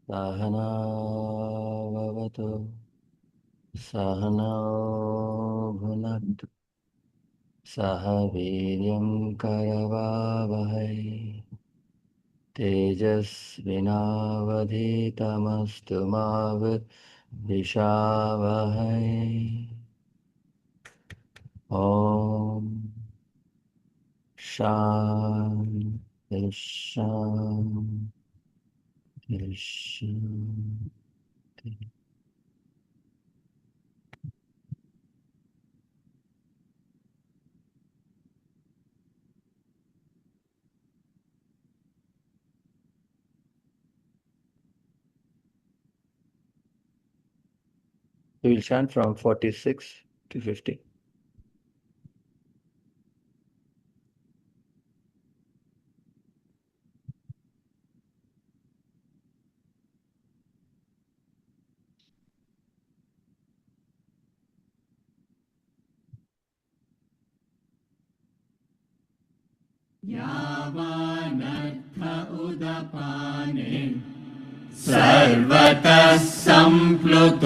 Sahana vavatu sahana bhunaktu saha viryam karavavahai tejasvinavadhitamastu ma vishavahai. Om Shanti Shanti Shanti. We will chant from 46 to 50. यावानर्थ उदपाने सर्वतः सम्प्लुतोदके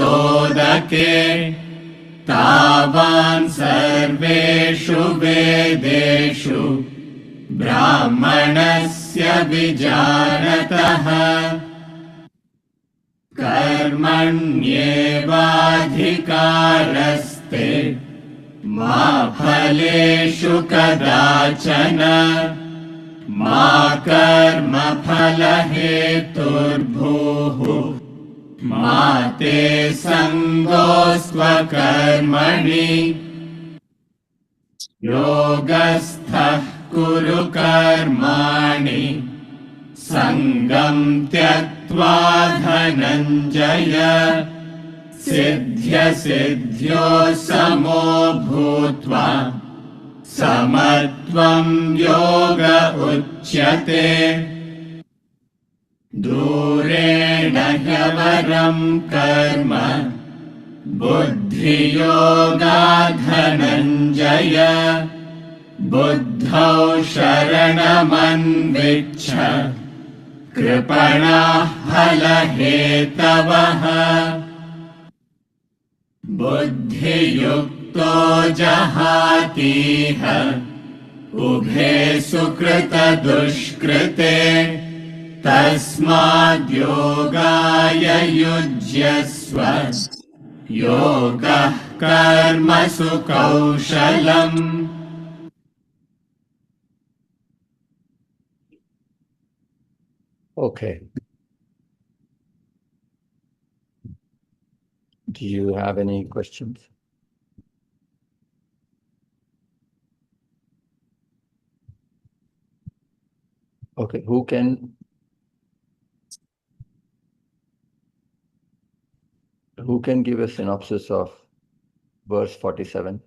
तावान् सर्वेषु वेदेषु ब्राह्मणस्य विजानतः कर्मण्येवाधिकारस्ते मा फलेषु कदाचन मा कर्मफलहेतुर्भूः मा ते सङ्गोऽस्त्वकर्मणि योगस्थः कुरु कर्माणि सङ्गं त्यक्त्वा धनञ्जय सिद्ध्यसिद्ध्यो समो भूत्वा समत्वं योग उच्यते दूरेण ह्यवरं कर्म बुद्धियोगात् धनञ्जय बुद्धौ शरणमन्विच्छ कृपणाः फलहेतवः बुद्धियुक्तो जहातीह उभे सुकृतदुष्कृते तस्माद्योगाय युज्यस्व योगः कर्मसु कौशलम्. Okay. Do you have any questions? Okay, who can give a synopsis of verse 47?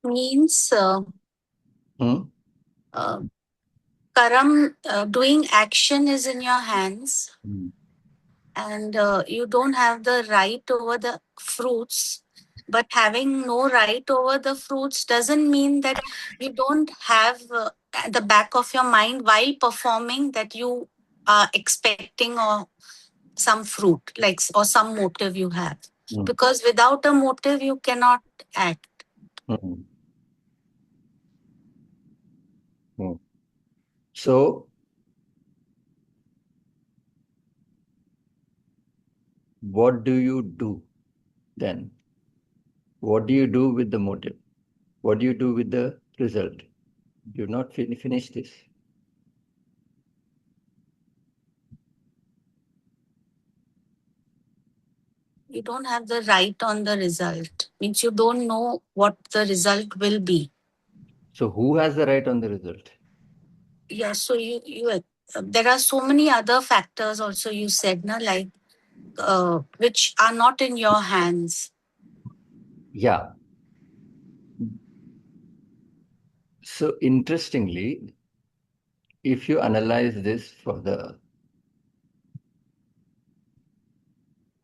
Means karam, doing action is in your hands, and you don't have the right over the fruits. But having no right over the fruits doesn't mean that you don't have at the back of your mind while performing that you are expecting or some fruit, like, or some motive you have. Because without a motive, you cannot act. So, what do you do then? What do you do with the motive? What do you do with the result? You've not finished this. You don't have the right on the result. Means you don't know what the result will be. So who has the right on the result? Yeah, so you there are so many other factors also you said, na, like which are not in your hands. Yeah. So interestingly, if you analyze this further,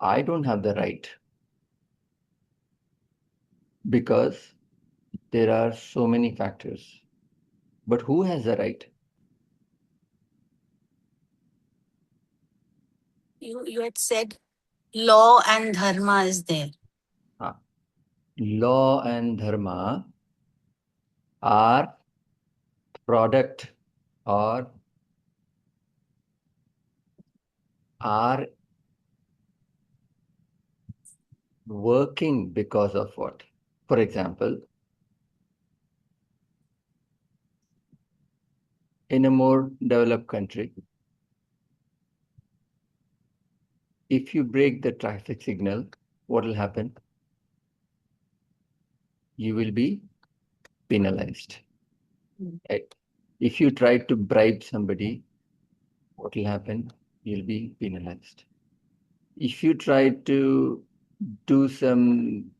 I don't have the right because there are so many factors. But who has the right? You had said law and dharma is there. Law and dharma are product or are working because of what? For example, in a more developed country, if you break the traffic signal, what will happen? You will be penalized. Right? If you try to bribe somebody, what will happen? You'll be penalized. If you try to do some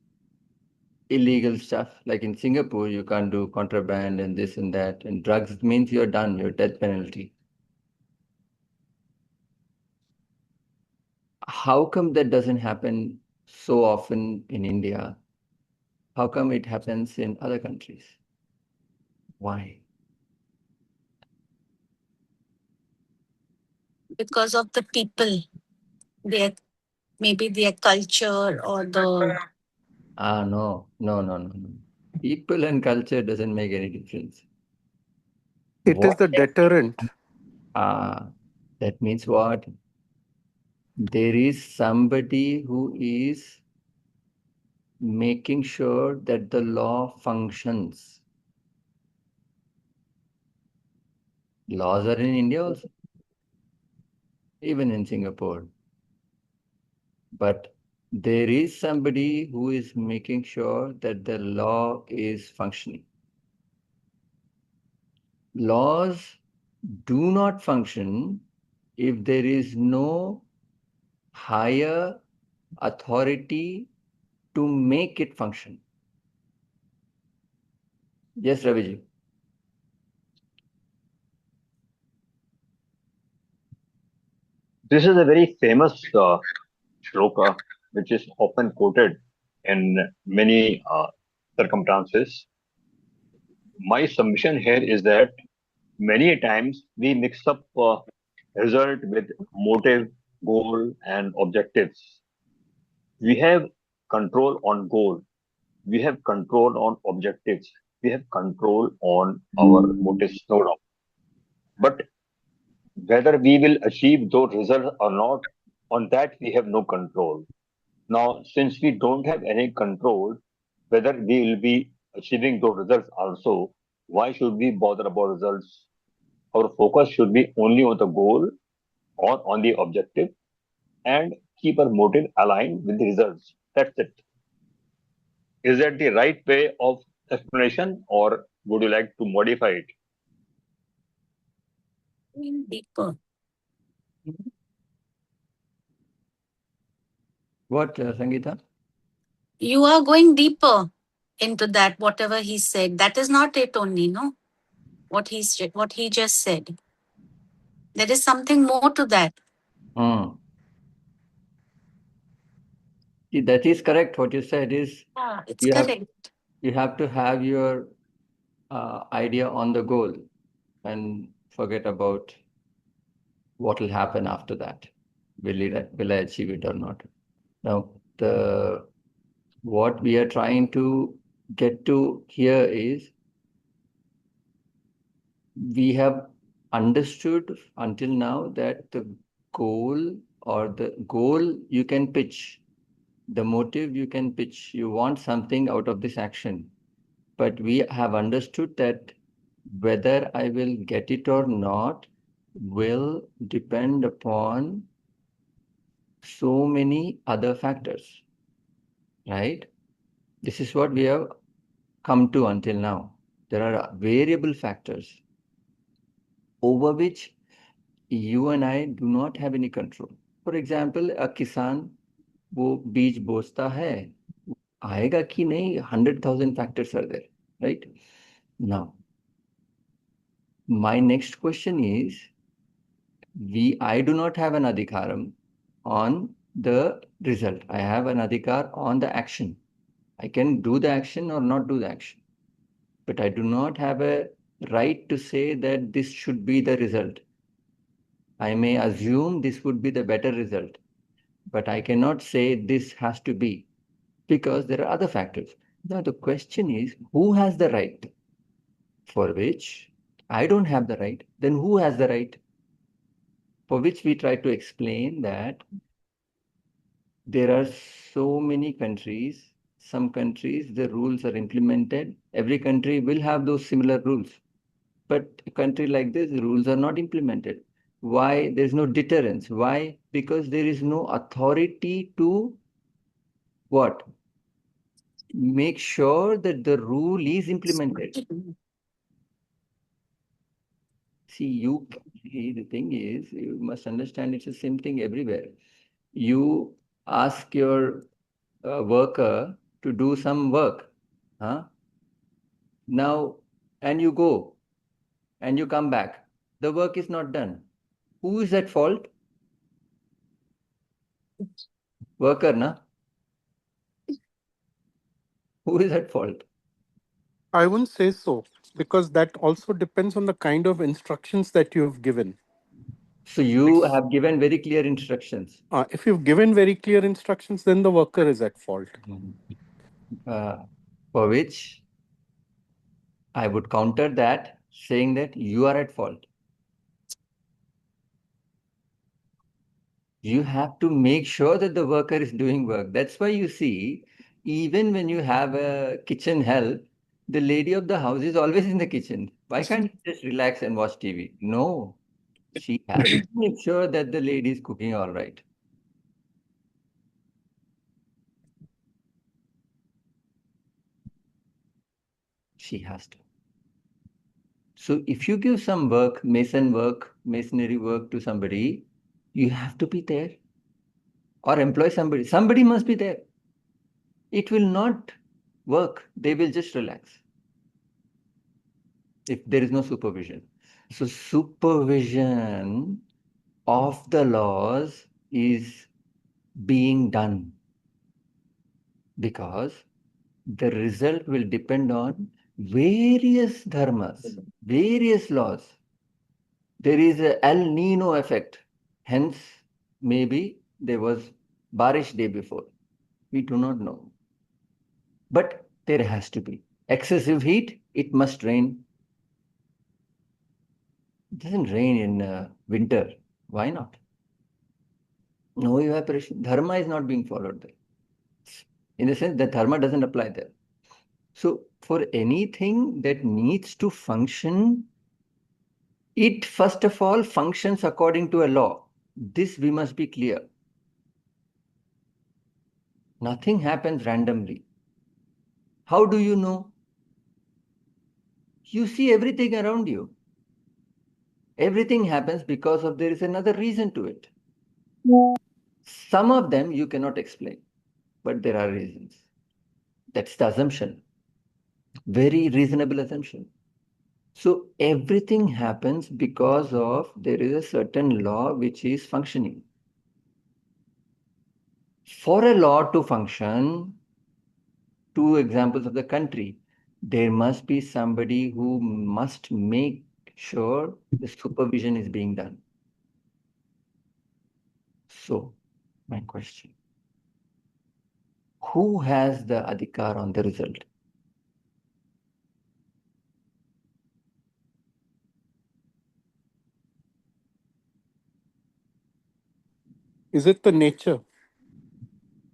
illegal stuff, like in Singapore, you can't do contraband and this and that, and drugs means you're done, you're death penalty. How come that doesn't happen so often in India? How come it happens in other countries? Why? Because of the people, their maybe their culture or the No. People and culture doesn't make any difference. It is the deterrent. That means what? There is somebody who is making sure that the law functions. Laws are in India also, even in Singapore. But there is somebody who is making sure that the law is functioning. Laws do not function if there is no higher authority to make it function. Yes, Raviji. This is a very famous shloka, which is often quoted in many circumstances. My submission here is that many times we mix up result with motive, goal, and objectives. We have control on goal, we have control on objectives, we have control on our motives, no doubt. But whether we will achieve those results or not, on that we have no control. Now, since we don't have any control whether we will be achieving those results also, why should we bother about results? Our focus should be only on the goal or on the objective and keep our motive aligned with the results. That's it. Is that the right way of explanation, or would you like to modify it? deeper. What, Sangeeta? You are going deeper into that, whatever he said. That is not it only, no? What he just said. There is something more to that. See, that is correct. What you said is It's you correct. you have to have your idea on the goal and forget about what will happen after that. Will I achieve it or not? Now, what we are trying to get to here is we have understood until now that the goal you can pitch, the motive you can pitch, you want something out of this action. But we have understood that whether I will get it or not will depend upon so many other factors, right? This is what we have come to until now. There are variable factors over which you and I do not have any control. For example, a kisan वो बीज बोसता है, आएगा कि नहीं, 100,000 factors are there, right? Now, My next question is, I do not have an adhikaram on the result. I have an adhikar on the action. I can do the action or not do the action. But I do not have a right to say that this should be the result. I may assume this would be the better result, but I cannot say this has to be, because there are other factors. Now the question is, who has the right? For which I don't have the right. Then who has the right? For which we try to explain that there are so many countries. Some countries, the rules are implemented. Every country will have those similar rules. But a country like this, the rules are not implemented. Why? There's no deterrence. Why? Because there is no authority to what? Make sure that the rule is implemented. See, the thing is, you must understand it's the same thing everywhere. You ask your worker to do some work, huh? Now, and you go and you come back. The work is not done. Who is at fault? Worker, na? Who is at fault? I wouldn't say so, because that also depends on the kind of instructions that you've given. So you have given very clear instructions. If you've given very clear instructions, then the worker is at fault. For which I would counter that, saying that you are at fault. You have to make sure that the worker is doing work. That's why you see, even when you have a kitchen help, the lady of the house is always in the kitchen. Why can't she just relax and watch TV? No, she has to make sure that the lady is cooking all right. She has to. So if you give some work, masonry work to somebody, you have to be there or employ somebody. Somebody must be there. It will not work. They will just relax if there is no supervision. So supervision of the laws is being done because the result will depend on various dharmas, various laws. There is a El Nino effect. Hence, maybe there was Barish day before. We do not know. But there has to be. Excessive heat, it must rain. It doesn't rain in winter. Why not? No evaporation. Dharma is not being followed there. In the sense that dharma doesn't apply there. So for anything that needs to function, it first of all functions according to a law. This we must be clear. Nothing happens randomly. How do you know? You see everything around you. Everything happens because of there is another reason to it. Some of them you cannot explain, but there are reasons. That's the assumption. Very reasonable assumption. So everything happens because of there is a certain law which is functioning. For a law to function, two examples of the country, there must be somebody who must make sure the supervision is being done. So, my question, who has the adhikar on the result? Is it the nature?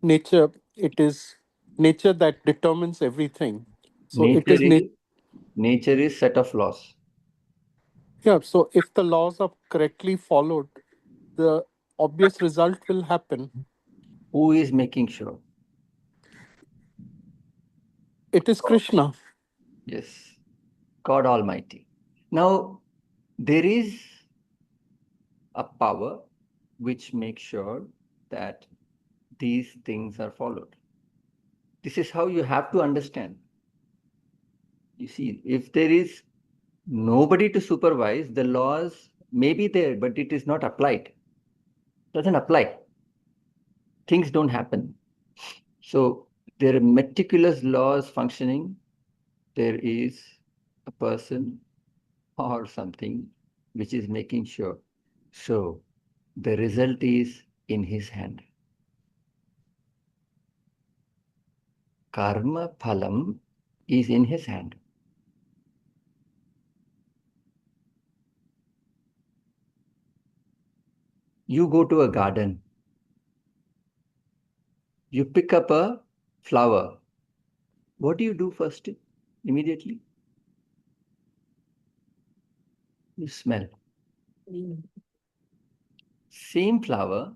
Nature, it is nature that determines everything. So it is Nature is set of laws. Yeah, so if the laws are correctly followed, the obvious result will happen. Who is making sure? It is Krishna. Yes, God Almighty. Now, there is a power which makes sure that these things are followed. This is how you have to understand. You see, if there is nobody to supervise, the laws may be there, but it is not applied. Doesn't apply. Things don't happen. So there are meticulous laws functioning. There is a person or something which is making sure. So the result is in his hand. Karma phalam is in his hand. You go to a garden, you pick up a flower. What do you do first? Immediately? You smell. Same flower,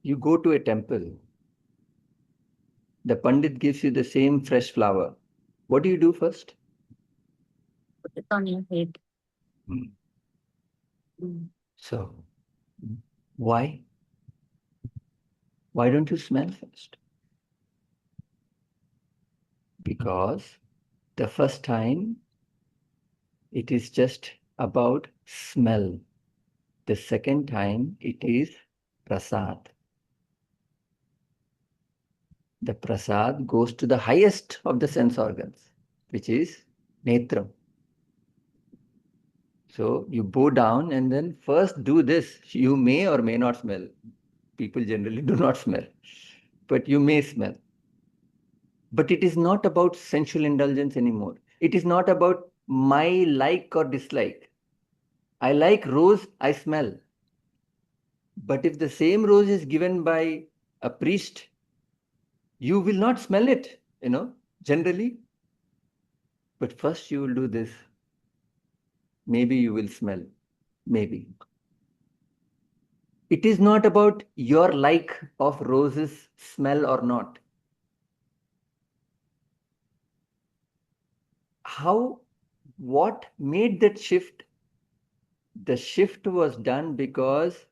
you go to a temple. The Pandit gives you the same fresh flower. What do you do first? Put it on your head. So, why? Why don't you smell first? Because the first time it is just about smell. The second time it is prasad. The prasad goes to the highest of the sense organs, which is netram. So you bow down and then first do this. You may or may not smell. People generally do not smell, but you may smell. But it is not about sensual indulgence anymore. It is not about my like or dislike. I like rose, I smell. But if the same rose is given by a priest, you will not smell it, generally. But first you will do this. Maybe you will smell. Maybe. It is not about your like of roses smell or not. What made that shift? The shift was done because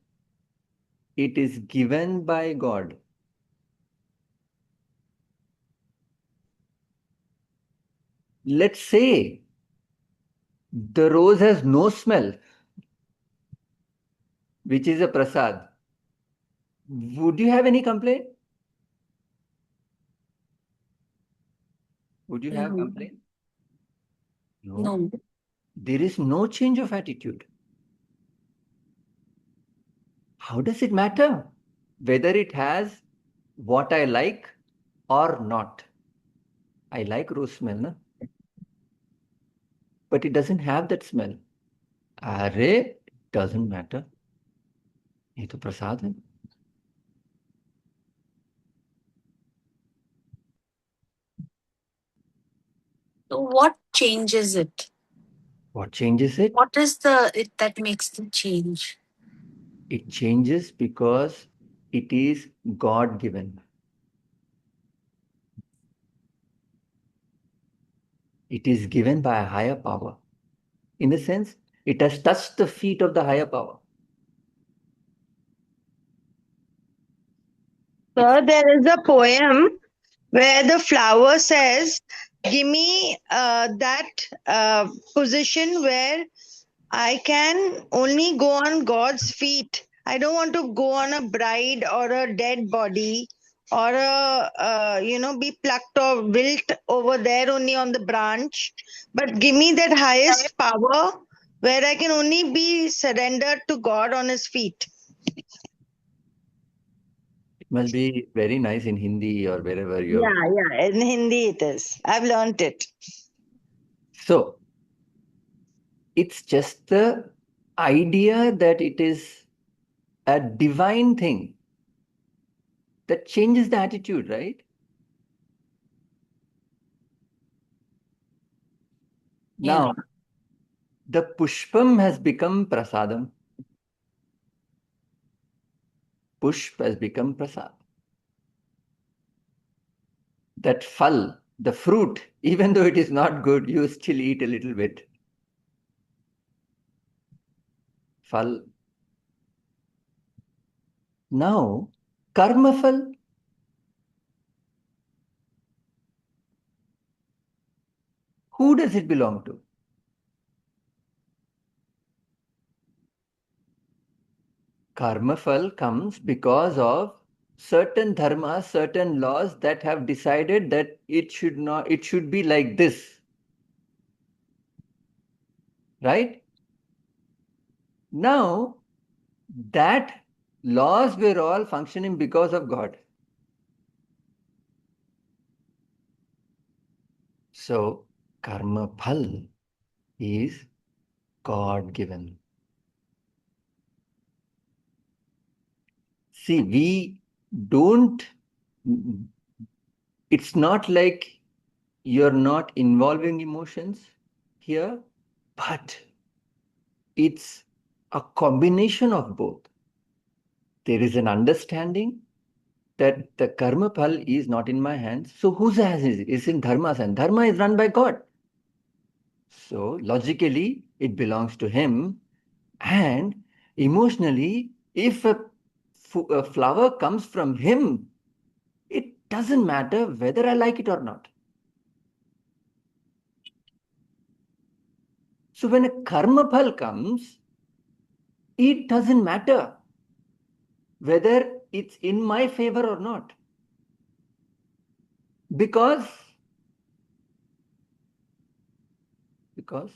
it is given by God. Let's say the rose has no smell, which is a prasad. Would you have any complaint? Would you have No. complaint? No. No. There is no change of attitude. How does it matter whether it has what I like or not? I like rose smell, na? But it doesn't have that smell. Array doesn't matter. ये तो प्रसाद है. So what changes it? What changes it? What is it that makes the change? It changes because it is God given. It is given by a higher power. In a sense, it has touched the feet of the higher power. Sir, there is a poem where the flower says, give me that position where I can only go on God's feet. I don't want to go on a bride or a dead body or be plucked or wilt over there only on the branch. But give me that highest power where I can only be surrendered to God on his feet. It must be very nice in Hindi or wherever you are. Yeah. In Hindi it is. I've learnt it. So, it's just the idea that it is a divine thing that changes the attitude, right? Now, the pushpam has become prasadam. Pushp has become prasad. That phal, the fruit, even though it is not good, you still eat a little bit. Phal. Now, karma phal. Who does it belong to? Karma phal comes because of certain dharmas, certain laws that have decided that it should be like this. Right? Now, that laws were all functioning because of God. So, karma phal is God given. See, we don't, it's not like you're not involving emotions here, but it's a combination of both. There is an understanding that the karma phal is not in my hands. So whose hands is it? It's in Dharma's hand. Dharma is run by God. So logically, it belongs to him. And emotionally, if a flower comes from him, it doesn't matter whether I like it or not. So when a karma phal comes, it doesn't matter whether it's in my favor or not. Because Because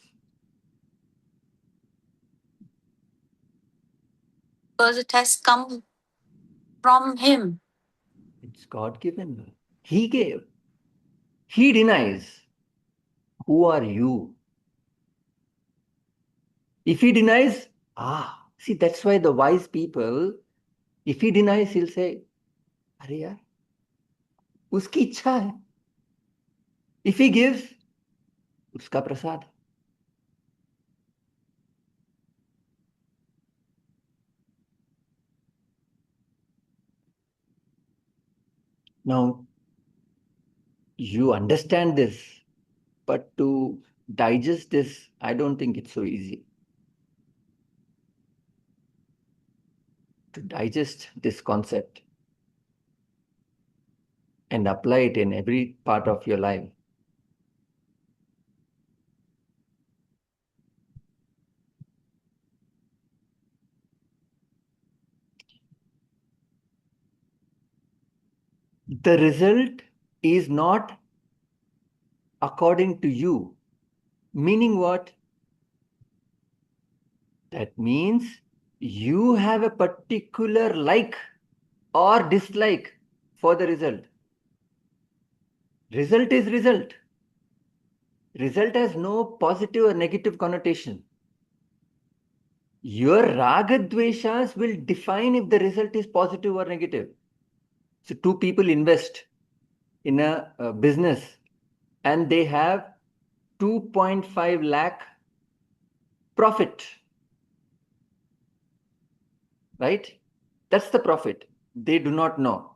it has come from him. it's God given. He gave. He denies. Who are you? If he denies, see, that's why the wise people, if he denies, he'll say, अरे यार, उसकी इच्छा है. If he gives, उसका प्रसाद. Now, you understand this, but to digest this, I don't think it's so easy. To digest this concept and apply it in every part of your life. The result is not according to you. Meaning what? That means you have a particular like or dislike for the result. Result is result. Result has no positive or negative connotation. Your raga dveshas will define if the result is positive or negative. So two people invest in a business and they have 2.5 lakh profit. Right? That's the profit. They do not know.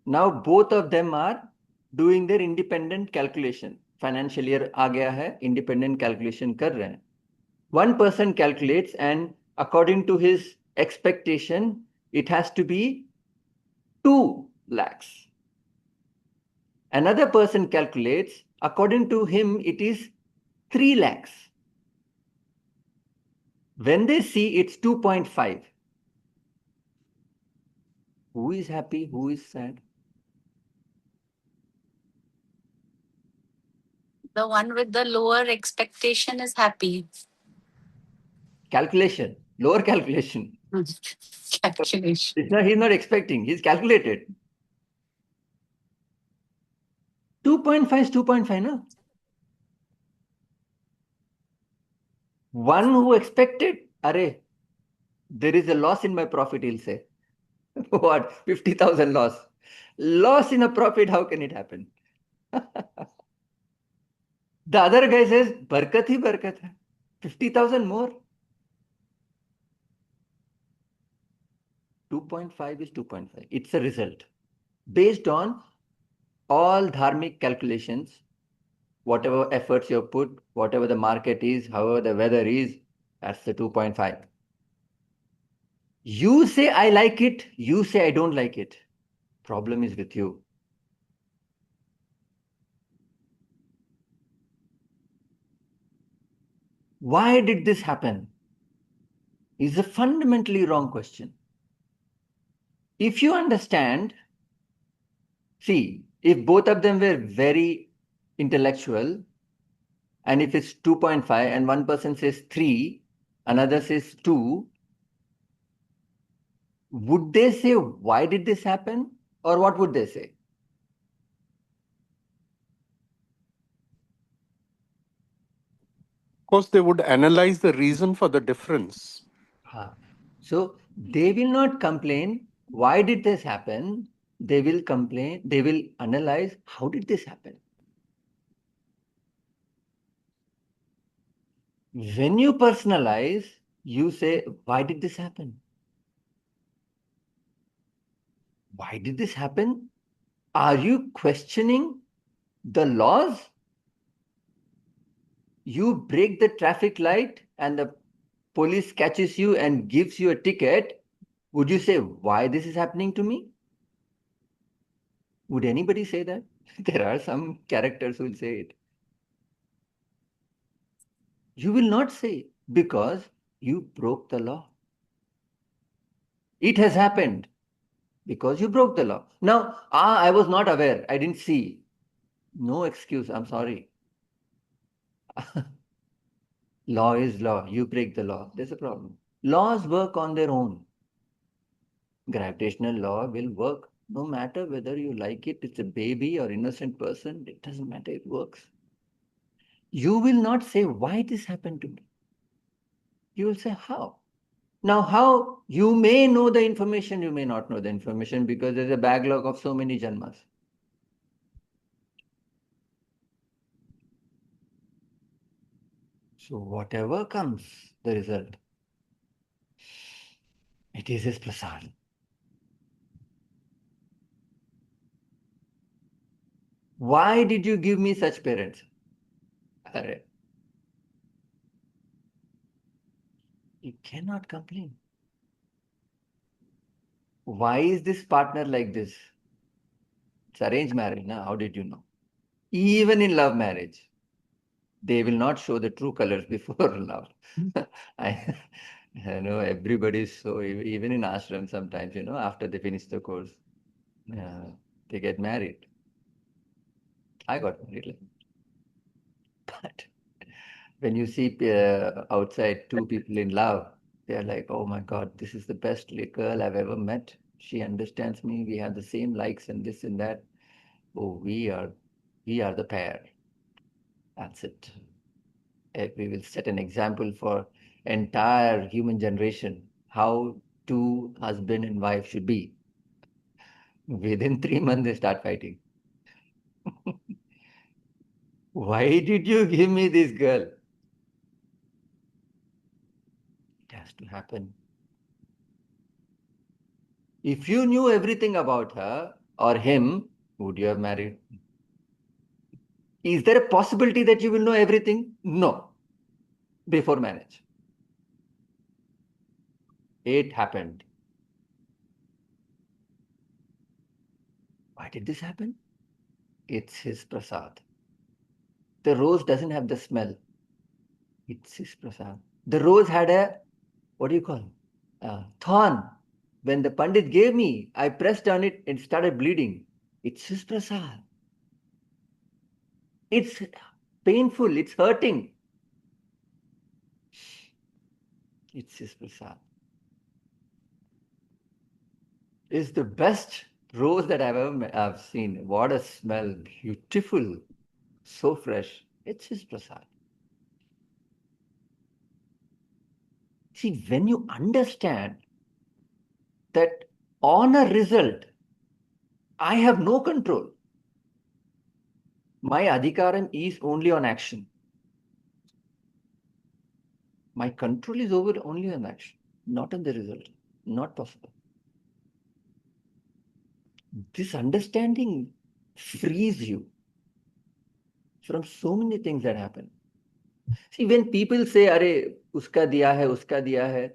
Now both of them are doing their independent calculation. Financial year आ गया है, independent calculation कर रहे हैं. One person calculates and according to his expectation, it has to be 2 lakhs. Another person calculates, according to him, it is 3 lakhs. When they see it's 2.5, who is happy, who is sad? The one with the lower expectation is happy. Calculation, lower calculation. Calculation. He's not expecting, he's calculated. 2.5 is 2.5, no? One who expected, array, there is a loss in my profit, he'll say. What? 50,000 loss. Loss in a profit, how can it happen? The other guy says, Barkat hi barkat hai. 50,000 more. 2.5 is 2.5. It's a result. Based on all dharmic calculations, whatever efforts you put, whatever the market is, however the weather is, that's the 2.5. You say I like it, you say I don't like it. Problem is with you. Why did this happen? Is a fundamentally wrong question. If you understand, see, if both of them were very intellectual, and if it's 2.5 and one person says 3, another says 2, would they say, why did this happen? Or what would they say? Of course, they would analyze the reason for the difference. So they will not complain, why did this happen? They will complain, they will analyze, how did this happen? When you personalize, you say, why did this happen? Why did this happen? Are you questioning the laws? You break the traffic light and the police catches you and gives you a ticket. Would you say, why this is happening to me? Would anybody say that? There are some characters who will say it. You will not say, because you broke the law. It has happened because you broke the law. Now, I was not aware. I didn't see. No excuse. I'm sorry. Law is law. You break the law. There's a problem. Laws work on their own. Gravitational law will work no matter whether you like it. It's a baby or innocent person. It doesn't matter. It works. You will not say, why this happened to me? You will say, how? Now, how? You may know the information, you may not know the information because there's a backlog of so many janmas. So whatever comes, the result, it is his prasad. Why did you give me such parents? You cannot complain. Why is this partner like this? It's arranged marriage, now. How did you know? Even in love marriage, they will not show the true colors before love. I know everybody's so, even in ashram sometimes, after they finish the course, they get married. I got married. But when you see outside two people in love, they're like, oh my God, this is the best girl I've ever met. She understands me. We have the same likes and this and that. Oh, we are the pair. That's it. We will set an example for entire human generation, how two husband and wife should be. Within 3 months, they start fighting. Why did you give me this girl? It has to happen. If you knew everything about her or him, would you have married? Is there a possibility that you will know everything? No. Before marriage. It happened. Why did this happen? It's his prasad. The rose doesn't have the smell. It's his prasad. The rose had a, what do you call it? Thorn. When the Pandit gave me, I pressed on it and started bleeding. It's his prasad. It's painful. It's hurting. It's his prasad. It's the best rose that I've seen. What a smell. Beautiful. So fresh. It's his prasad. See, when you understand that on a result, I have no control. My adhikaram is only on action. My control is over only on action, not on the result. Not possible. This understanding frees you from so many things that happen. See, when people say, "Arey, uska diya hai,"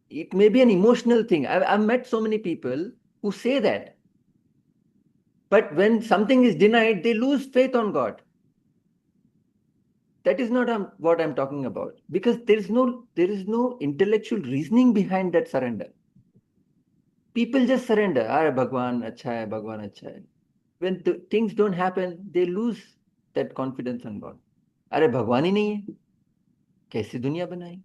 it may be an emotional thing. I've met so many people who say that. But when something is denied, they lose faith on God. That is not what I'm talking about, because there is no intellectual reasoning behind that surrender. People just surrender. Are Bhagwan acha hai, Bhagwan acha hai. When things don't happen, they lose that confidence on God. अरे भगवान ही नहीं है, कैसी दुनिया बनाई?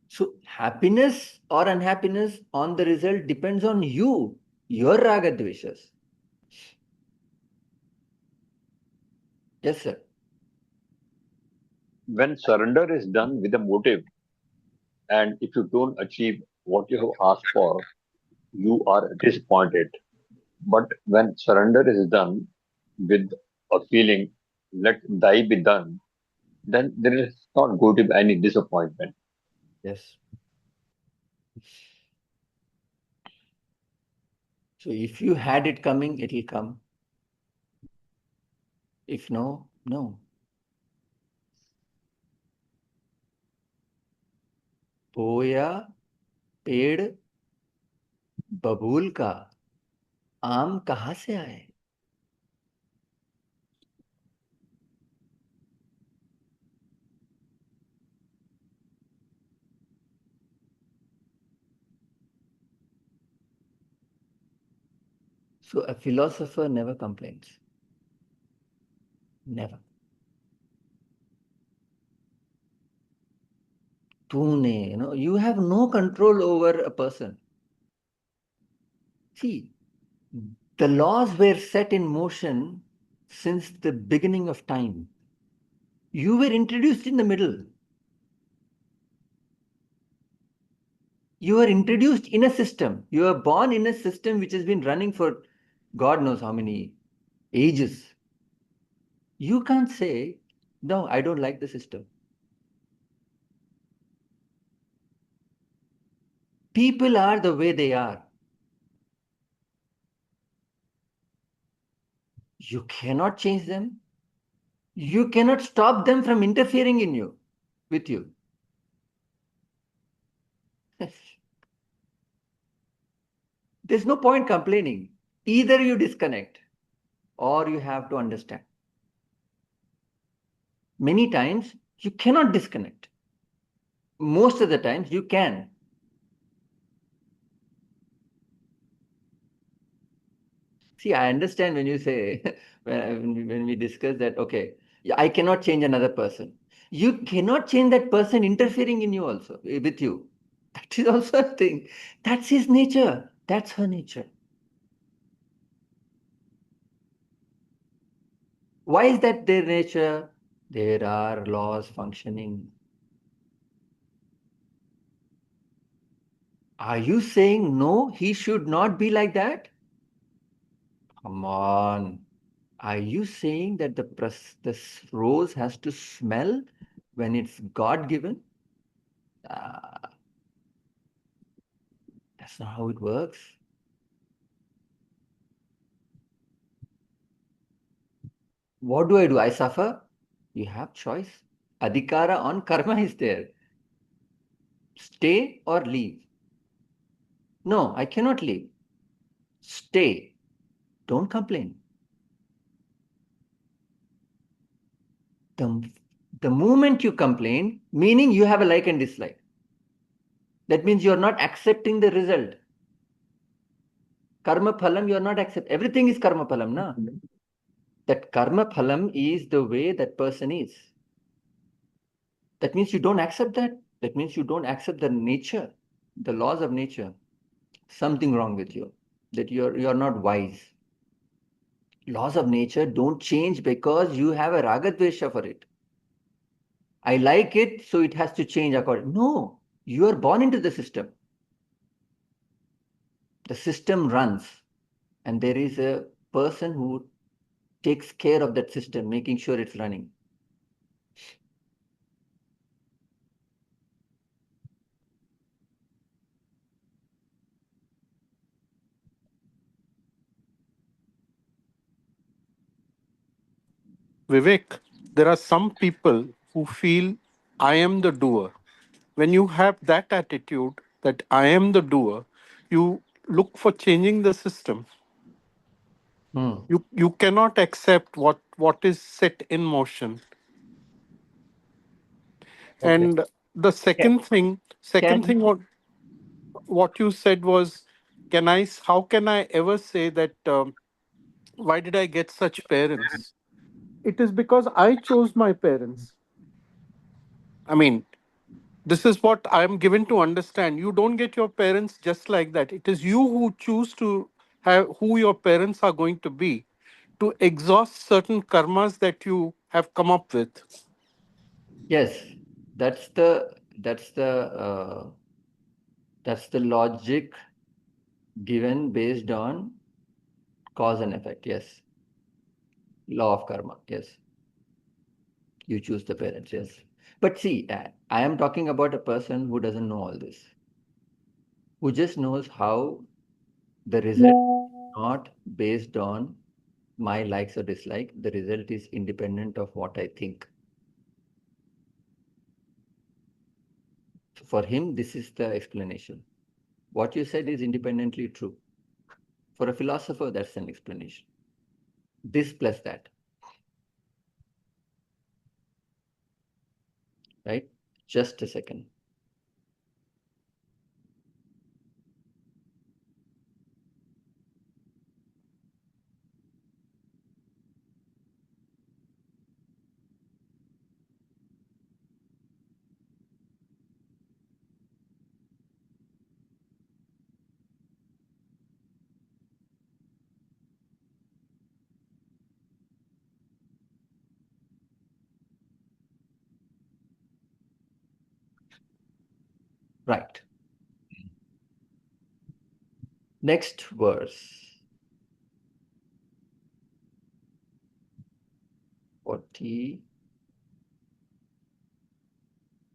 So happiness or unhappiness on the result depends on you, your raga dveshas. Yes, sir. When surrender is done with a motive, and if you don't achieve what you have asked for, you are disappointed. But when surrender is done with a feeling, let thy be done, then there is not going to be any disappointment. Yes. So if you had it coming, it will come. If no, no. पोया पेड़ बबूल का, आम कहाँ से आए? So a philosopher never complains. Never. तूने, you have no control over a person. See, the laws were set in motion since the beginning of time. You were introduced in the middle. You were introduced in a system. You were born in a system which has been running for God knows how many ages. You can't say, no, I don't like the system. People are the way they are. You cannot change them. You cannot stop them from interfering in you, with you. There's no point complaining. Either you disconnect or you have to understand. Many times you cannot disconnect. Most of the times you can. See, I understand when you say, when we discuss that, okay, I cannot change another person. You cannot change that person interfering in you also, with you. That is also a thing. That's his nature. That's her nature. Why is that their nature? There are laws functioning. Are you saying no, he should not be like that? Come on. Are you saying that the rose has to smell when it's God given? That's not how it works. What do? I suffer? You have choice. Adhikara on karma is there. Stay or leave. No, I cannot leave. Stay. Don't complain. The moment you complain, meaning you have a like and dislike. That means you are not accepting the result. Karma phalam, you are not accepting. Everything is karma phalam, na? That karma phalam is the way that person is. That means you don't accept that. That means you don't accept the nature, the laws of nature. Something wrong with you. That you're not wise. Laws of nature don't change because you have a raga dvesha for it. I like it, so it has to change according. No, you are born into the system. The system runs, and there is a person who takes care of that system, making sure it's running. Vivek, there are some people who feel I am the doer. When you have that attitude that I am the doer, you look for changing the system. Hmm. You cannot accept what is set in motion. Okay. And the Can, second can thing what you said was, how can I ever say that why did I get such parents? It is because I chose my parents. I mean, this is what I am given to understand. You don't get your parents just like that. It is you who choose to have who your parents are going to be, to exhaust certain karmas that you have come up with. yes, that's the that's the that's the logic given based on cause and effect. Yes, law of karma. Yes, you choose the parents. Yes, but see, I am talking about a person who doesn't know all this, who just knows how the result is not based on my likes or dislike. The result is independent of what I think. So for him, this is the explanation. What you said is independently true. For a philosopher, that's an explanation. This plus that, right? Just a second. Right. Next verse. 40,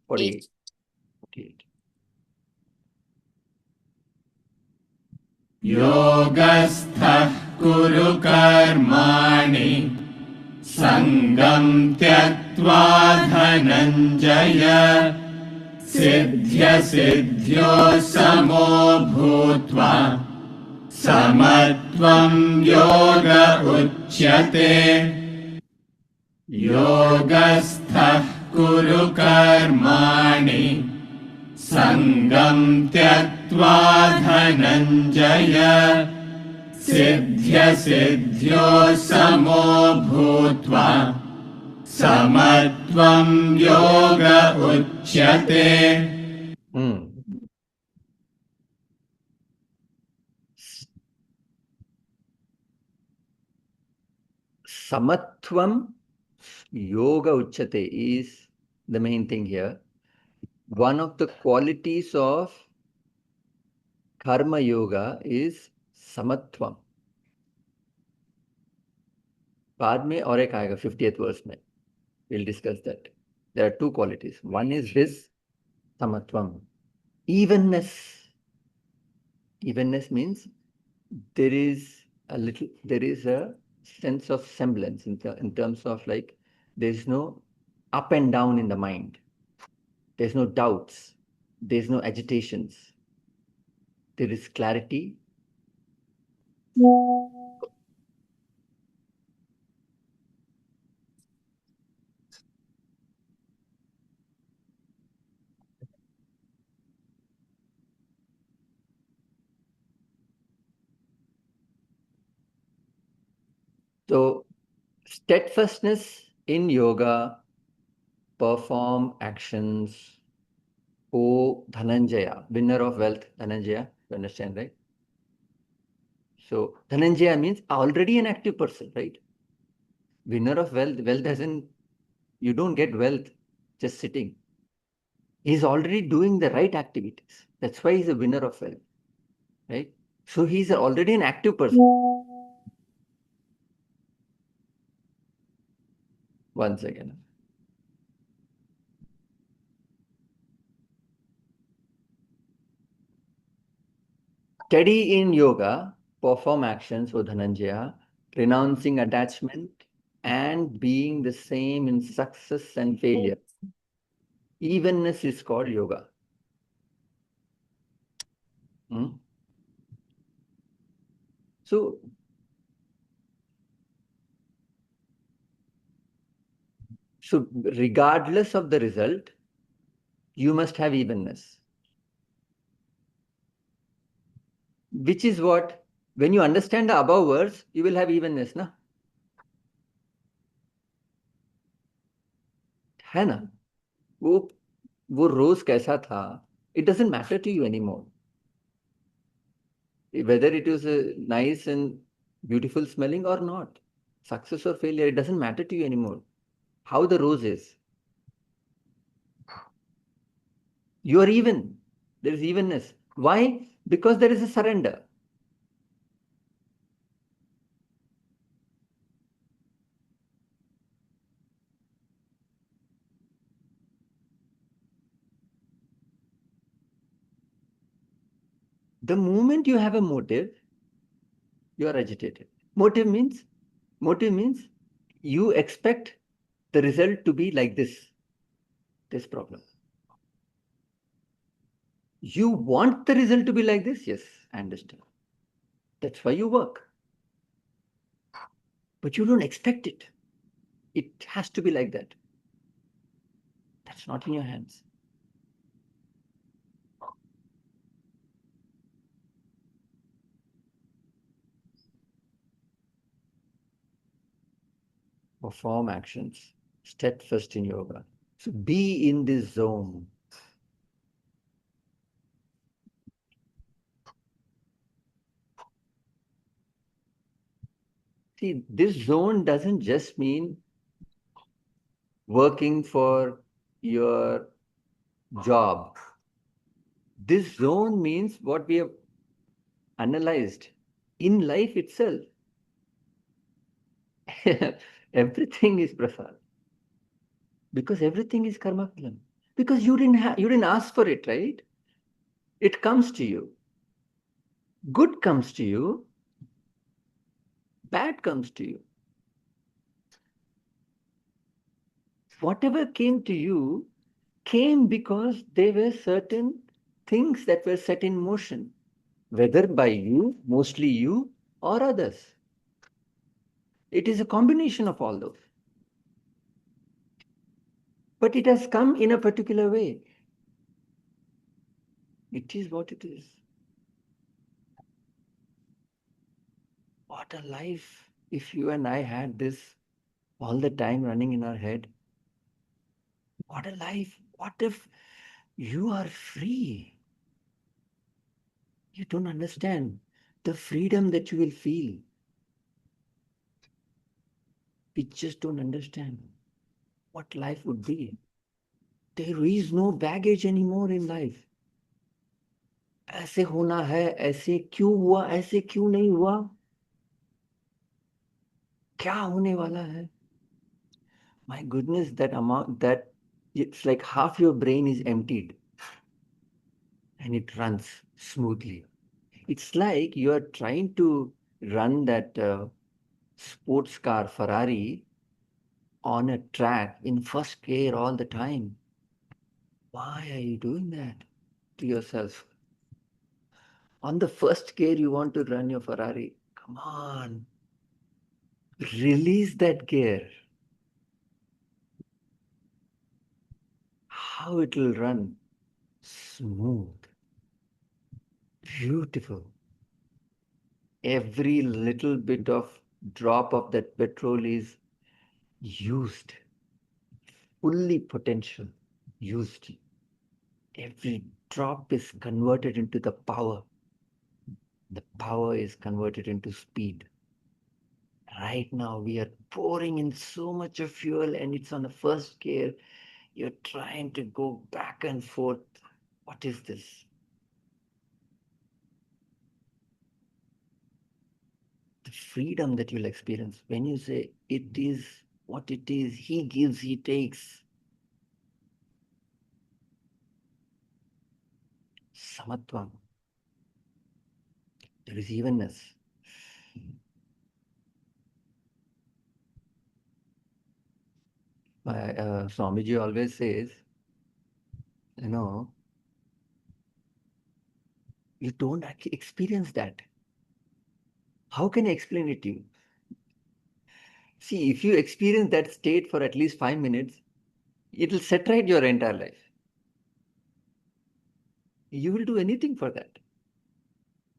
48. 48. योगस्थः कुरु कर्माणि सङ्गम् त्यक्त्वा धनञ्जय सिद्ध्यसिद्ध्यो समो भूत्वा समत्वम् योग उच्यते योगस्थः कुरु कर्माणि सङ्गम् त्यक्त्वा धनञ्जय सिद्ध्यसिद्ध्यो समो भूत्वा समत्वम् योग उच्यते Hmm. Samatvam yoga uchate is the main thing here. One of the qualities of karma yoga is samatvam. बाद में और एक आएगा 50th verse में. We'll discuss that. There are two qualities. One is this samatvam. Evenness. Evenness means there is a sense of semblance in terms of like there's no up and down in the mind. There's no doubts. There's no agitations. There is clarity. So steadfastness in yoga, perform actions. O Dhananjaya, winner of wealth, Dhananjaya, you understand, right? So Dhananjaya means already an active person, right? Winner of wealth, wealth doesn't, you don't get wealth just sitting. He's already doing the right activities. That's why he's a winner of wealth, right? So he's already an active person. Once again. Steady in yoga, perform actions for Dhananjaya, renouncing attachment and being the same in success and failure. Evenness is called yoga. Hmm? So So regardless of the result, you must have evenness. Which is what, when you understand the above words, you will have evenness, na? है ना? वो रोज कैसा था? It doesn't matter to you anymore. Whether it is nice and beautiful smelling or not, success or failure, it doesn't matter to you anymore. How the rose is. You are even. There is evenness. Why? Because there is a surrender. The moment you have a motive, you are agitated. Motive means you expect the result to be like this problem. You want the result to be like this? Yes, I understand. That's why you work. But you don't expect it. It has to be like that. That's not in your hands. Perform actions steadfast in yoga. So be in this zone. See, this zone doesn't just mean working for your job. This zone means what we have analyzed in life itself. Everything is prasad. Because everything is karma phalam. Because you didn't ask for it, right? It comes to you. Good comes to you. Bad comes to you. Whatever came to you came because there were certain things that were set in motion, whether by you, mostly you, or others. It is a combination of all those. But it has come in a particular way. It is what it is. What a life if you and I had this all the time running in our head. What a life. What if you are free? You don't understand the freedom that you will feel. We just don't understand what life would be. There is no baggage anymore in life. ऐसे होना है, ऐसे क्यों हुआ, ऐसे क्यों नहीं हुआ, क्या होने वाला है? My goodness, that amount, that it's like half your brain is emptied and it runs smoothly. It's like you are trying to run that sports car Ferrari on a track in first gear all the time. Why are you doing that to yourself? On the first gear, you want to run your Ferrari. Come on. Release that gear. How it will run. Smooth. Beautiful. Every little bit of drop of that petrol is used. Fully potential. Used. Every drop is converted into the power. The power is converted into speed. Right now, we are pouring in so much of fuel and it's on the first gear. You're trying to go back and forth. What is this? The freedom that you'll experience when you say, it is what it is. He gives, he takes. Samatvam. There is evenness. Swamiji always says, you know, you don't actually experience that. How can I explain it to you? See, if you experience that state for at least 5 minutes, it will set right your entire life. You will do anything for that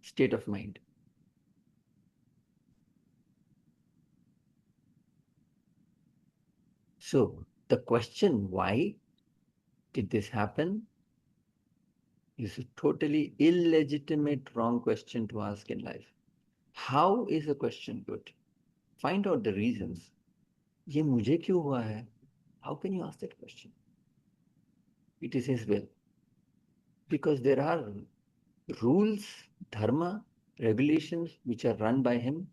state of mind. So the question, why did this happen, is a totally illegitimate, wrong question to ask in life. How is a question good? Find out the reasons. ये मुझे क्यों हुआ है? How can you ask that question? It is his will. Because there are rules, dharma, regulations which are run by him,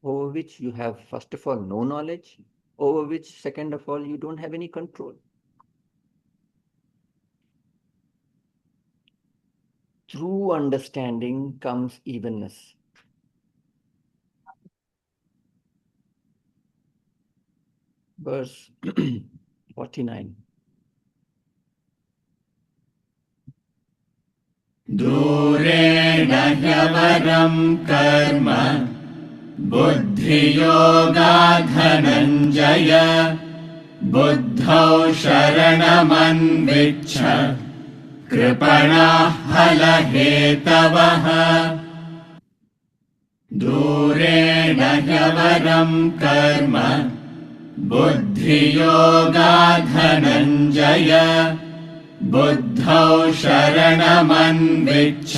over which you have, first of all, no knowledge, over which, second of all, you don't have any control. Through understanding comes evenness. Verse 49. दूरेण ह्यवरं कर्म बुद्धियोगाधनञ्जय बुद्धौ शरणमन्विच्छ कृपणाः फलहेतवः दूरेण ह्यवरं कर्म बुद्धियोगाधनञ्जय बुद्धौ शरणमन्विच्छ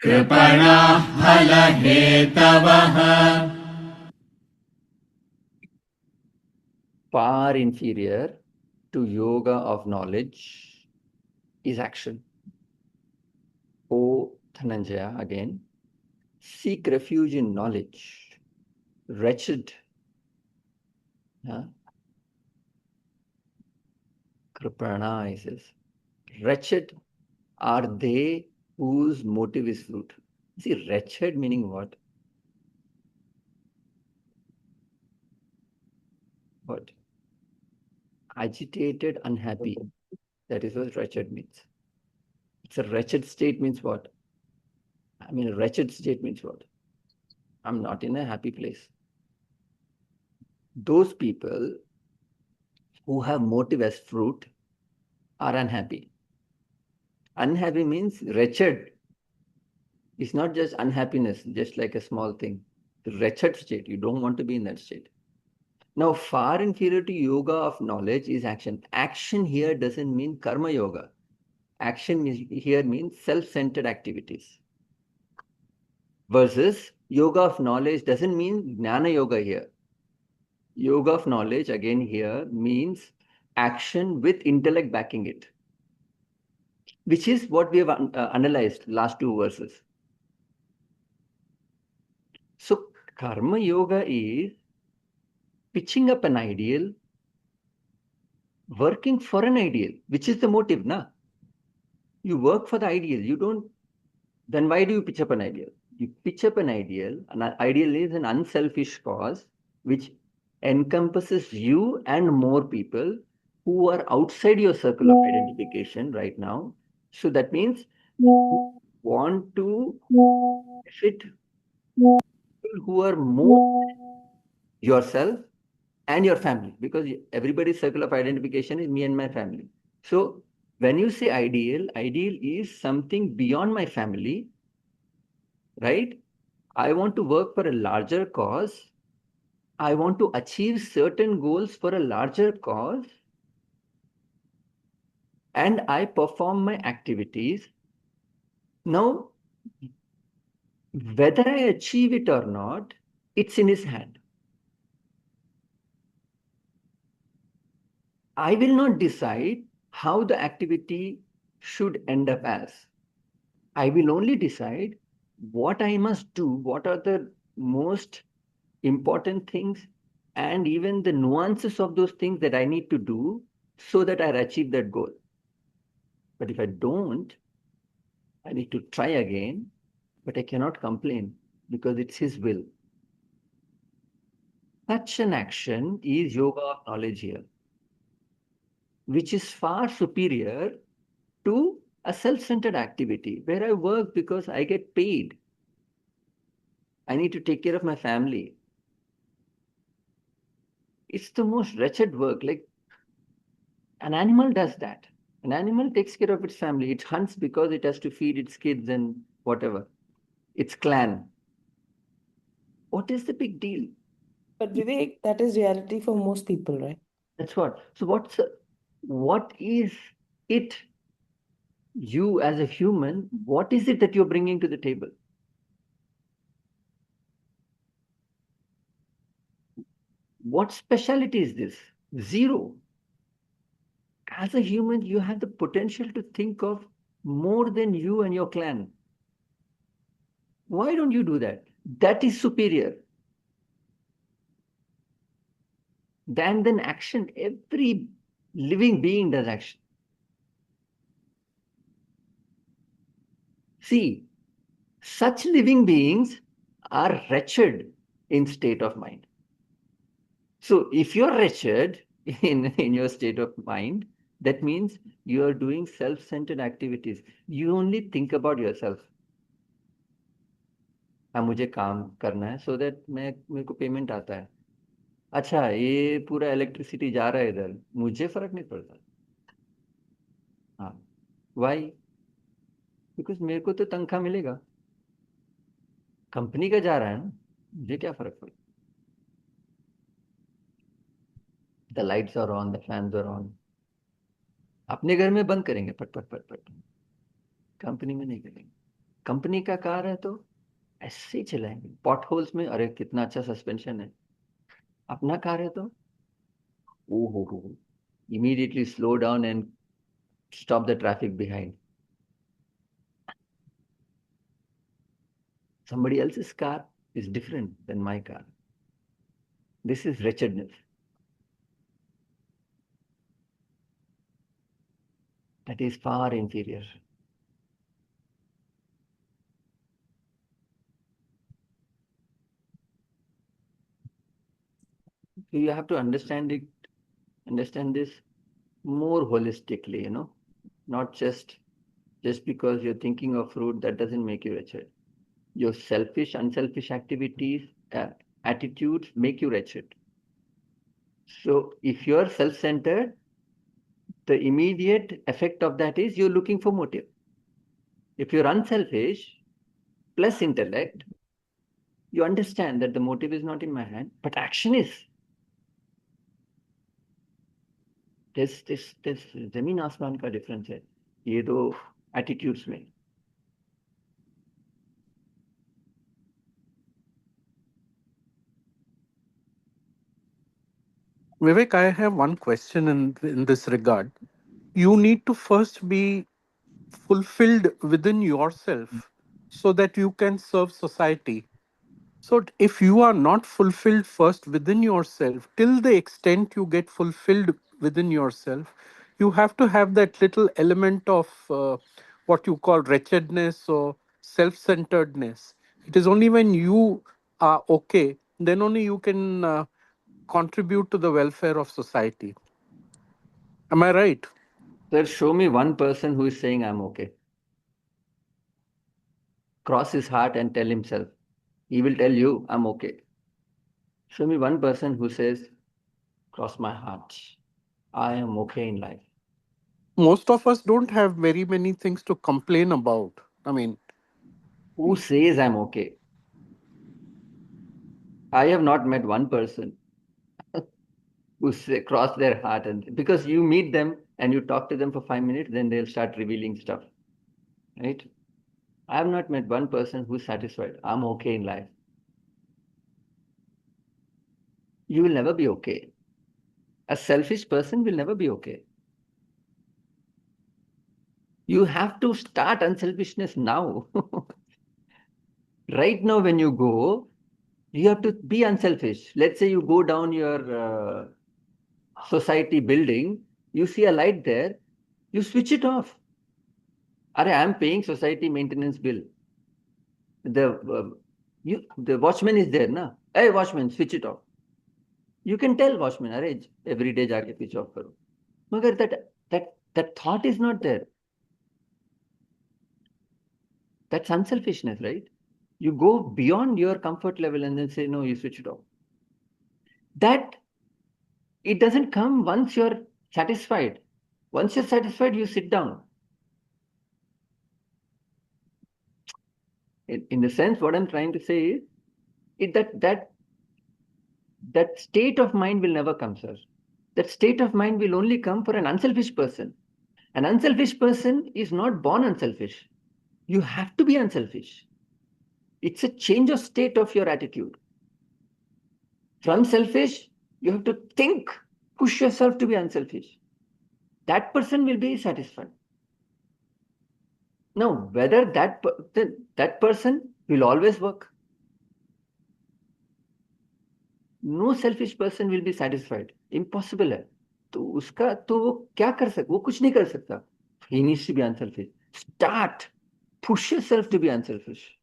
कृपणाः फलहेतवः Far inferior to yoga of knowledge is action. O Dhananjaya, again, seek refuge in knowledge. Wretched, Kripana, he says, wretched are they whose motive is fruit. See, wretched meaning what? What? Agitated, unhappy. That is what wretched means. It's a wretched state means what? I mean, a wretched state means what? I'm not in a happy place. Those people who have motive as fruit are unhappy. Unhappy means wretched. It's not just unhappiness, just like a small thing. The wretched state, you don't want to be in that state. Now, far inferior to yoga of knowledge is action. Action here doesn't mean karma yoga. Action here means self-centered activities. Versus yoga of knowledge doesn't mean jnana yoga here. Yoga of knowledge, again here, means action with intellect backing it, which is what we have analyzed last two verses. So karma yoga is pitching up an ideal, working for an ideal, which is the motive, na? You work for the ideal. You don't. Then why do you pitch up an ideal? You pitch up an ideal. An ideal is an unselfish cause which encompasses you and more people who are outside your circle of identification right now. So that means you want to fit people who are more yourself and your family, because everybody's circle of identification is me and my family. So when you say ideal, ideal is something beyond my family, right? I want to work for a larger cause. I want to achieve certain goals for a larger cause. And I perform my activities. Now, whether I achieve it or not, it's in his hand. I will not decide how the activity should end up as. I will only decide what I must do, what are the most important things, and even the nuances of those things that I need to do so that I achieve that goal. But if I don't, I need to try again, but I cannot complain because it's his will. Such an action is yoga of knowledge here, which is far superior to a self-centered activity where I work because I get paid. I need to take care of my family. It's the most wretched work. Like an animal does that. An animal takes care of its family. It hunts because it has to feed its kids and whatever. Its clan. What is the big deal? But Vivek, that is reality for most people, right? That's what. So what is it, you as a human, what is it that you're bringing to the table? What speciality is this? Zero. As a human, you have the potential to think of more than you and your clan. Why don't you do that? That is superior than action. Every living being does action. See, such living beings are wretched in state of mind. So if you're wretched in your state of mind, that means you are doing self-centered activities. You only think about yourself. हाँ, मुझे काम करना है so that मेरे को payment आता है. अच्छा, ये पूरा इलेक्ट्रिसिटी जा रहा है इधर, मुझे फर्क नहीं पड़ता. हाँ, why? Because मेरे को तो तनख्वाह मिलेगा. कंपनी का जा रहा है ना, मुझे क्या फर्क पड़ता. The lights are on, the fans are on. अपने घर में बंद करेंगे पट पट पट पट. कंपनी में नहीं करेंगे. कंपनी का कार है तो ऐसे ही चलाएंगे. पॉट होल्स में, अरे कितना अच्छा सस्पेंशन है. अपना कार है तो ओ हो, immediately slow down and stop the traffic behind. Somebody else's car is different than my car. This is wretchedness. That is far inferior. So you have to understand this more holistically, not just because you're thinking of fruit, that doesn't make you wretched. Your selfish, unselfish activities, attitudes make you wretched. So if you're self-centered, the immediate effect of that is you're looking for motive. If you're unselfish plus intellect, you understand that the motive is not in my hand, but action is. There's जमीन आसमान का difference है ये दो attitudes में. Vivek, I have one question in this regard. You need to first be fulfilled within yourself so that you can serve society. So, if you are not fulfilled first within yourself, till the extent you get fulfilled within yourself, you have to have that little element of what you call wretchedness or self centeredness. It is only when you are okay, then only you can contribute to the welfare of society. Am I right? Sir, show me one person who is saying I'm okay. Cross his heart and tell himself. He will tell you, I'm okay. Show me one person who says, cross my heart, I am okay in life. Most of us don't have very many things to complain about. I mean, Who says I'm okay? I have not met one person who cross their heart, and because you meet them and you talk to them for 5 minutes, then they'll start revealing stuff, right? I have not met one person who's satisfied. I'm okay in life. You will never be okay. A selfish person will never be okay. You have to start unselfishness now. Right now, when you go, you have to be unselfish. Let's say you go down your society building, you see a light there, you switch it off. Are I'm paying society maintenance bill. The watchman is there, na? Hey, watchman, switch it off. You can tell watchman, arrange every day jaake switch off karo. Magar that thought is not there. That's unselfishness, right? You go beyond your comfort level and then say, no, you switch it off. That It doesn't come once you're satisfied. Once you're satisfied, you sit down. In the sense, what I'm trying to say is that state of mind will never come, sir. That state of mind will only come for an unselfish person. An unselfish person is not born unselfish. You have to be unselfish. It's a change of state of your attitude. From selfish, you have to think, push yourself to be unselfish. That person will be satisfied. Now, whether that person will always work. No selfish person will be satisfied. Impossible है. तो उसका तो वो क्या कर सकता? वो कुछ नहीं कर सकता. He needs to be unselfish. Start. Push yourself to be unselfish.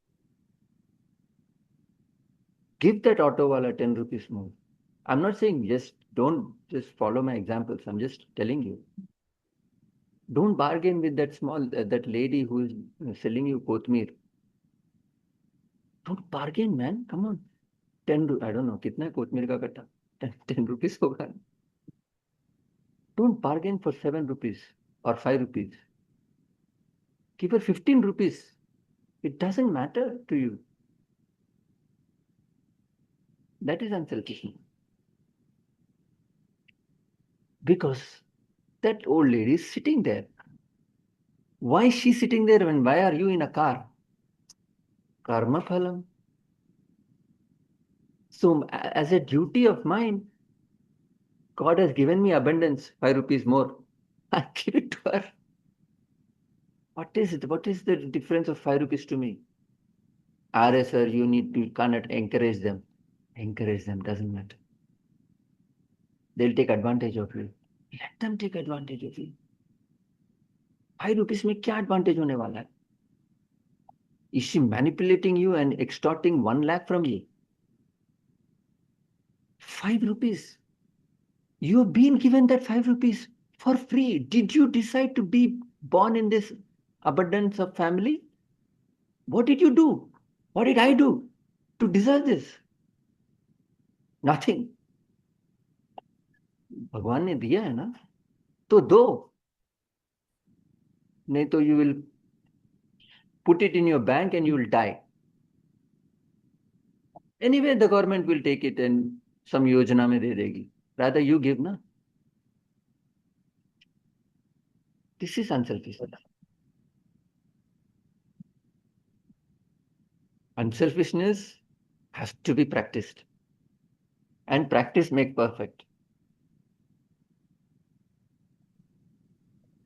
Give that auto wala 10 rupees more. I'm not saying don't just follow my examples. I'm just telling you. Don't bargain with that lady who is selling you kothmir. Don't bargain, man. Come on. 10, I don't know, कितना है कोथमीर का कट्टा? 10 rupees होगा. Don't bargain for 7 rupees or 5 rupees. Give her 15 rupees. It doesn't matter to you. That is unselfishness. Because that old lady is sitting there. Why is she sitting there and why are you in a car? Karma phalam. So, as a duty of mine, God has given me abundance, 5 rupees more. I give it to her. What is it? What is the difference of 5 rupees to me? Sir, you cannot encourage them. Encourage them, doesn't matter. They'll take advantage of you. Let them take advantage of you. 5 rupees में क्या advantage होने वाला है? Is she manipulating you and extorting 1 lakh from you? 5 rupees. You have been given that 5 rupees for free. Did you decide to be born in this abundance of family? What did you do? What did I do to deserve this? Nothing. भगवान ने दिया है ना, तो दो. नहीं तो you will put it in your bank and you will die. Anyway, the government will take it and some yojana में दे देगी. Rather you give ना. This is unselfishness. Unselfishness has to be practiced. And practice make perfect.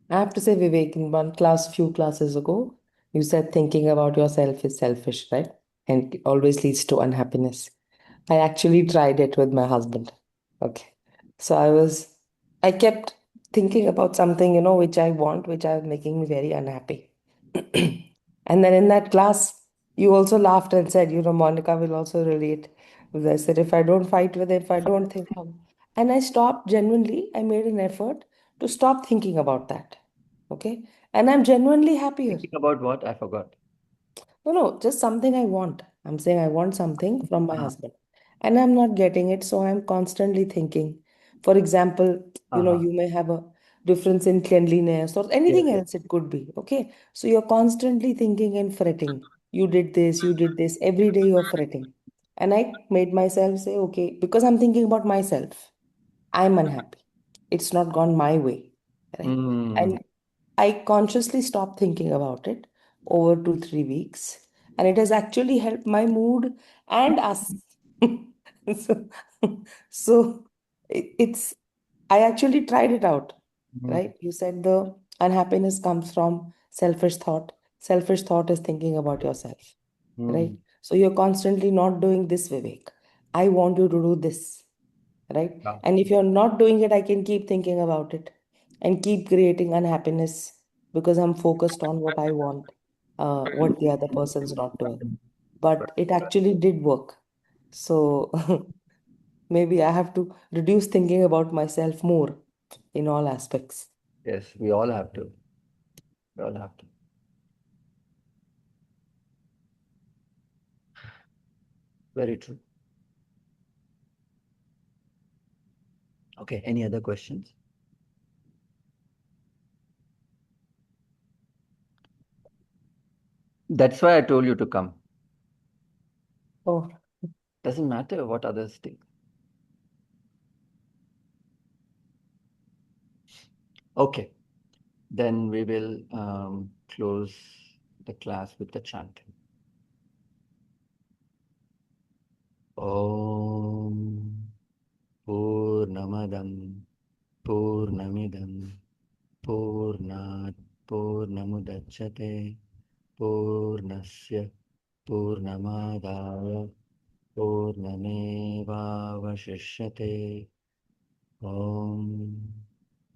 I have to say, Vivek, in one class, few classes ago, you said thinking about yourself is selfish, right? And it always leads to unhappiness. I actually tried it with my husband. Okay. So I kept thinking about something, which I want, which are making me very unhappy. And then in that class, you also laughed and said, Monica will also relate. I said, if I don't fight with it, if I don't think of, and I stopped genuinely, I made an effort to stop thinking about that. Okay. And I'm genuinely happier. Thinking about what? I forgot. No, just something I want. I'm saying I want something from my husband and I'm not getting it. So I'm constantly thinking. For example, you may have a difference in cleanliness or anything Yes. else it could be. Okay. So you're constantly thinking and fretting. You did this, you did this. Every day you're fretting. And I made myself say, okay, because I'm thinking about myself, I'm unhappy. It's not gone my way. Right. And I consciously stopped thinking about it over 2, 3 weeks, and it has actually helped my mood and us. so, so it's I actually tried it out, right? You said the unhappiness comes from selfish thought. Selfish thought is thinking about yourself, right? So you're constantly not doing this, Vivek. I want you to do this, right? Yeah. And if you're not doing it, I can keep thinking about it and keep creating unhappiness because I'm focused on what I want, what the other person's not doing. But it actually did work. So maybe I have to reduce thinking about myself more in all aspects. Yes, we all have to. We all have to. Very true. Okay. Okay, any other questions? That's why I told you to come. Oh, Doesn't matter what others think. Okay, then we will close the class with the chant. Om Purnamadam Purnamidam Purnat Purnamudachyate Purnasya Purnamadaya Purnamevavashishyate Om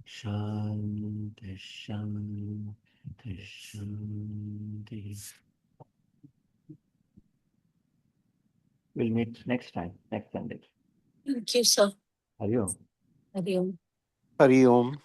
Shanti Shanti Shanti. We'll meet next time, next Sunday. Thank you, sir. Hari Om. Hari Om. Hari Om.